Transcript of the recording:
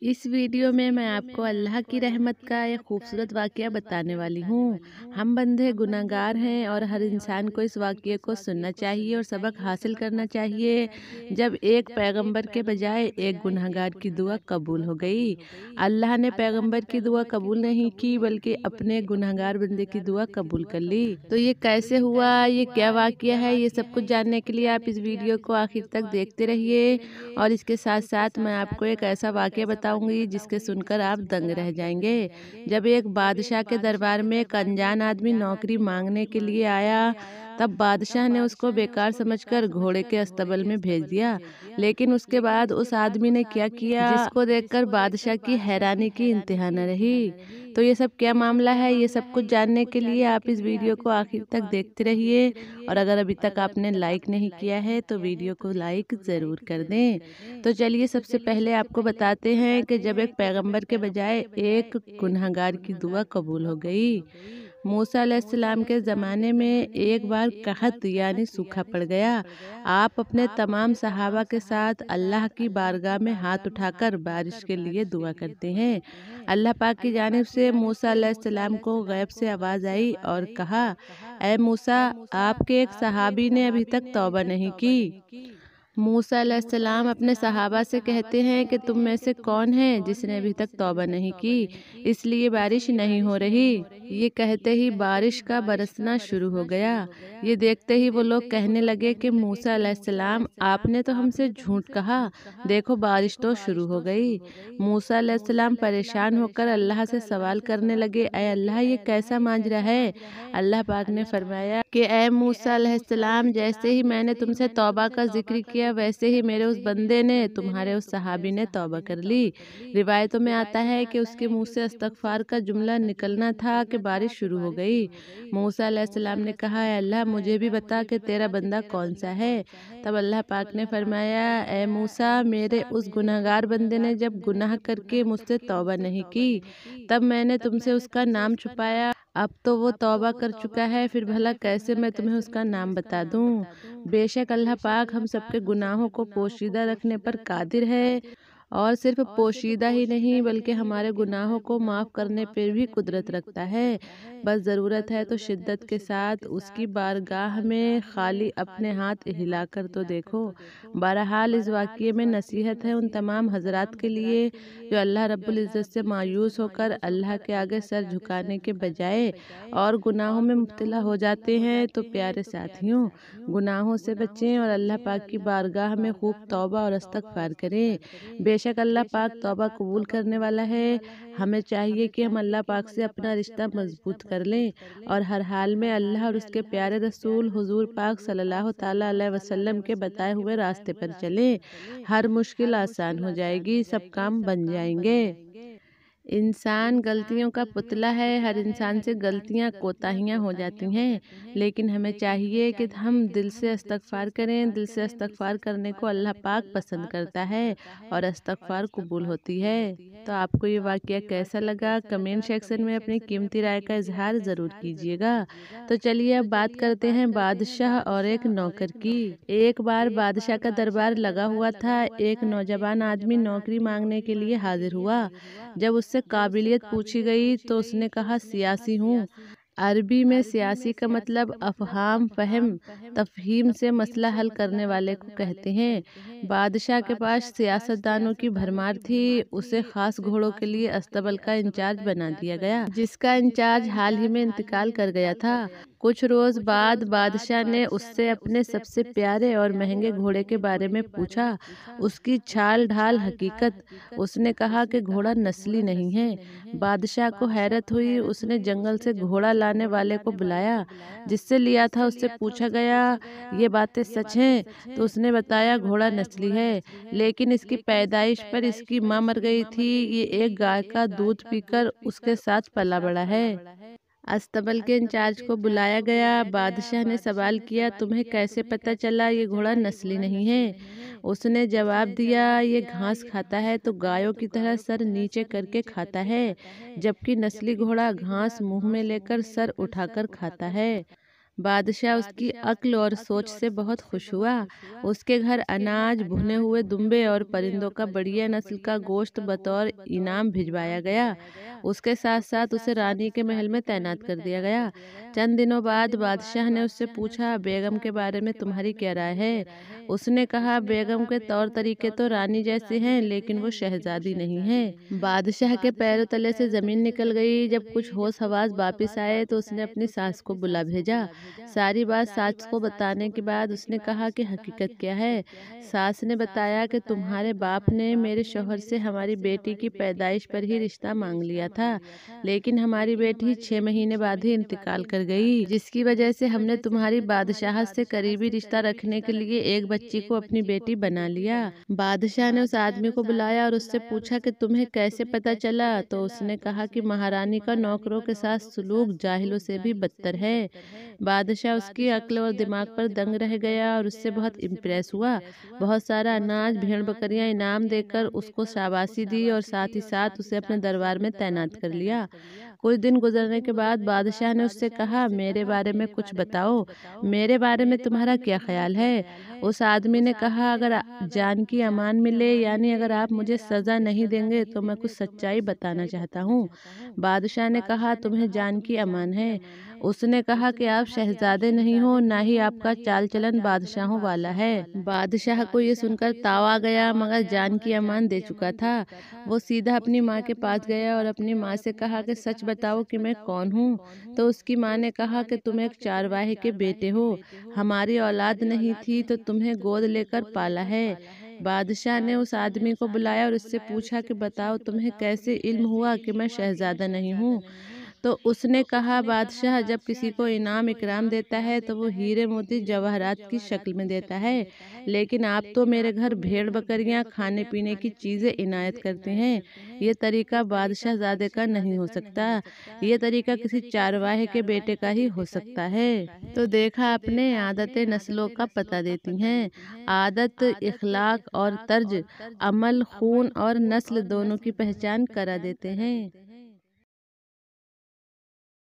इस वीडियो में मैं आपको अल्लाह की रहमत का एक खूबसूरत वाक़या बताने वाली हूँ। हम बंदे गुनहगार हैं और हर इंसान को इस वाक़ये को सुनना चाहिए और सबक हासिल करना चाहिए। जब एक पैगंबर के बजाय एक गुनहगार की दुआ कबूल हो गई, अल्लाह ने पैगंबर की दुआ कबूल नहीं की बल्कि अपने गुनहगार बंदे की दुआ कबूल कर ली। तो ये कैसे हुआ, ये क्या वाक़या है, ये सब कुछ जानने के लिए आप इस वीडियो को आखिर तक देखते रहिए। और इसके साथ साथ मैं आपको एक ऐसा वाक़या बताऊंगी जिसके सुनकर आप दंग रह जाएंगे। जब एक बादशाह के दरबार में एक अनजान आदमी नौकरी मांगने के लिए आया, तब बादशाह ने उसको बेकार समझकर घोड़े के अस्तबल में भेज दिया। लेकिन उसके बाद उस आदमी ने क्या किया, जिसको देखकर बादशाह की हैरानी की इंतहा न रही। तो ये सब क्या मामला है, ये सब कुछ जानने के लिए आप इस वीडियो को आखिर तक देखते रहिए। और अगर अभी तक आपने लाइक नहीं किया है तो वीडियो को लाइक ज़रूर कर दें। तो चलिए सबसे पहले आपको बताते हैं कि जब एक पैगंबर के बजाय एक गुनहगार की दुआ कबूल हो गई। मूसा अलैहिस्सलाम के ज़माने में एक बार कहत यानी सूखा पड़ गया। आप अपने तमाम सहाबा के साथ अल्लाह की बारगाह में हाथ उठाकर बारिश के लिए दुआ करते हैं। अल्लाह पाक की जानिब से मूसा अलैहिस्सलाम को गैब से आवाज़ आई और कहा, ए मूसा, आपके एक सहाबी ने अभी तक तौबा नहीं की। मूसा अलैहिस्सलाम अपने सहाबा से कहते हैं कि तुम में से कौन है जिसने अभी तक तौबा नहीं की, इसलिए बारिश नहीं हो रही। ये कहते ही बारिश का बरसना शुरू हो गया। ये देखते ही वो लोग कहने लगे कि मूसा अलैहिस्सलाम, आपने तो हमसे झूठ कहा, देखो बारिश तो शुरू हो गई। मूसा अलैहिस्सलाम परेशान होकर अल्लाह से सवाल करने लगे, ऐ अल्लाह, ये कैसा माजरा है। अल्लाह पाक ने फरमाया कि ऐ मूसा अलैहिस्सलाम, जैसे ही मैंने तुमसे तौबा का जिक्र किया वैसे ही मेरे उस बंदे ने, तुम्हारे उस सहाबी ने तौबा कर ली। रिवायतों में आता है कि उसके मुंह से इस्तगफार का जुमला निकलना था कि बारिश शुरू हो गई। मूसा अलैहिस्सलाम ने कहा, ऐ अल्लाह, मुझे भी बता कि तेरा बंदा कौन सा है। तब अल्लाह पाक ने फरमाया, ऐ मूसा, मेरे उस गुनहगार बंदे ने जब गुनाह करके मुझसे तौबा नहीं की, तब मैंने तुमसे उसका नाम छुपाया। अब तो वो तौबा कर चुका है, फिर भला कैसे मैं तुम्हें उसका नाम बता दूं। बेशक अल्लाह पाक हम सबके गुनाहों को पोशीदा रखने पर कादिर है, और सिर्फ पोशीदा ही नहीं बल्कि हमारे गुनाहों को माफ़ करने पर भी कुदरत रखता है। बस ज़रूरत है तो शिद्दत के साथ उसकी बारगाह में खाली अपने हाथ हिलाकर तो देखो। बहरहाल इस वाक़ये में नसीहत है उन तमाम हजरात के लिए जो अल्लाह रब्बुल इज़्ज़त से मायूस होकर अल्लाह के आगे सर झुकाने के बजाय और गुनाहों में मुब्तला हो जाते हैं। तो प्यारे साथियों, गुनाहों से बचें और अल्लाह पाक की बारगाह में खूब तौबा और इस्तगफार करें। बेशक अल्लाह पाक तौबा कबूल करने वाला है। हमें चाहिए कि हम अल्लाह पाक से अपना रिश्ता मजबूत कर लें और हर हाल में अल्लाह और उसके प्यारे रसूल हुजूर पाक सल्लल्लाहु ताला अलैहि वसल्लम के बताए हुए रास्ते पर चलें। हर मुश्किल आसान हो जाएगी, सब काम बन जाएंगे। इंसान गलतियों का पुतला है, हर इंसान से गलतियां कोताहियां हो जाती हैं, लेकिन हमें चाहिए कि हम दिल से इस्तगफार करें। दिल से इस्तगफार करने को अल्लाह पाक पसंद करता है और इस्तगफार कबूल होती है। तो आपको ये वाक़या कैसा लगा, कमेंट सेक्शन में अपनी कीमती राय का इजहार ज़रूर कीजिएगा। तो चलिए अब बात करते हैं बादशाह और एक नौकर की। एक बार बादशाह का दरबार लगा हुआ था। एक नौजवान आदमी नौकरी मांगने के लिए हाजिर हुआ। जब उससे काबिलियत पूछी गई तो उसने कहा, सियासी हूँ। अरबी में सियासी का मतलब अफ़हाम, फ़हम, तफ़हीम से मसला हल करने वाले को कहते हैं। बादशाह के पास सियासतदानों की भरमार थी। उसे ख़ास घोड़ों के लिए अस्तबल का इंचार्ज बना दिया गया, जिसका इंचार्ज हाल ही में इंतकाल कर गया था। कुछ रोज़ बाद बादशाह ने उससे अपने सबसे प्यारे और महंगे घोड़े के बारे में पूछा, उसकी चाल ढाल, हकीकत। उसने कहा कि घोड़ा नस्ली नहीं है। बादशाह को हैरत हुई। उसने जंगल से घोड़ा लाने वाले को बुलाया। जिससे लिया था उससे पूछा गया, ये बातें सच हैं? तो उसने बताया, घोड़ा नस्ली है, लेकिन इसकी पैदाइश पर इसकी माँ मर गई थी। ये एक गाय का दूध पीकर उसके साथ पला बड़ा है। अस्तबल के इंचार्ज को बुलाया गया। बादशाह ने सवाल किया, तुम्हें कैसे पता चला ये घोड़ा नस्ली नहीं है? उसने जवाब दिया, ये घास खाता है तो गायों की तरह सर नीचे करके खाता है, जबकि नस्ली घोड़ा घास मुंह में लेकर सर उठाकर खाता है। बादशाह उसकी अक्ल और सोच से बहुत खुश हुआ। उसके घर अनाज, भुने हुए दुम्बे और परिंदों का बढ़िया नस्ल का गोश्त बतौर इनाम भिजवाया गया। उसके साथ साथ उसे रानी के महल में तैनात कर दिया गया। चंद दिनों बाद बादशाह ने उससे पूछा, बेगम के बारे में तुम्हारी क्या राय है? उसने कहा, बेगम के तौर तरीके तो रानी जैसे हैं, लेकिन वो शहजादी नहीं है। बादशाह के पैरों तले से जमीन निकल गई। जब कुछ होश हवास वापिस आए तो उसने अपनी सास को बुला भेजा। सारी बात सास को बताने के बाद उसने कहा कि हकीकत क्या है। सास ने बताया कि तुम्हारे बाप ने मेरे शौहर से हमारी बेटी की पैदाइश पर ही रिश्ता मांग लिया था, लेकिन हमारी बेटी 6 महीने बाद ही इंतकाल कर गई, जिसकी वजह से हमने तुम्हारी बादशाह से करीबी रिश्ता रखने के लिए एक बच्ची को अपनी बेटी बना लिया। बादशाह ने उस आदमी को बुलाया और उससे पूछा कि तुम्हें कैसे पता चला? तो उसने कहा कि महारानी का नौकरों के साथ सुलूक जाहिलों से भी बदतर है। बादशाह उसकी अक्ल और दिमाग पर दंग रह गया और उससे बहुत इम्प्रेस हुआ। बहुत सारा अनाज, भेड़ बकरियां इनाम देकर उसको शाबाशी दी और साथ ही साथ उसे अपने दरबार में तैनात कर लिया। कुछ दिन गुजरने के बाद बादशाह ने उससे कहा, मेरे बारे में कुछ बताओ, मेरे बारे में तुम्हारा क्या ख्याल है? उस आदमी ने कहा, अगर जान की अमान मिले, यानी अगर आप मुझे सजा नहीं देंगे तो मैं कुछ सच्चाई बताना चाहता हूँ। बादशाह ने कहा, तुम्हें जान की अमान है। उसने कहा कि आप शहजादे नहीं हो, ना ही आपका चाल चलन बादशाहों वाला है। बादशाह को ये सुनकर ताव आ गया, मगर जान की अमान दे चुका था। वो सीधा अपनी माँ के पास गया और अपनी माँ से कहा कि सच बताओ कि मैं कौन हूँ। तो उसकी माँ ने कहा कि तुम एक चारवाहे के बेटे हो, हमारी औलाद नहीं थी तो तुम्हें गोद लेकर पाला है। बादशाह ने उस आदमी को बुलाया और उससे पूछा कि बताओ, तुम्हें कैसे इल्म हुआ कि मैं शहजादा नहीं हूँ? तो उसने कहा, बादशाह जब किसी को इनाम इकराम देता है तो वो हीरे मोती जवाहरात की शक्ल में देता है, लेकिन आप तो मेरे घर भेड़ बकरियां, खाने पीने की चीजें इनायत करते हैं। ये तरीका बादशाह ज़ादे का नहीं हो सकता, ये तरीका किसी चारवाहे के बेटे का ही हो सकता है। तो देखा आपने, आदतें नस्लों का पता देती हैं। आदत, इखलाक और तर्ज अमल, खून और नस्ल दोनों की पहचान करा देते हैं।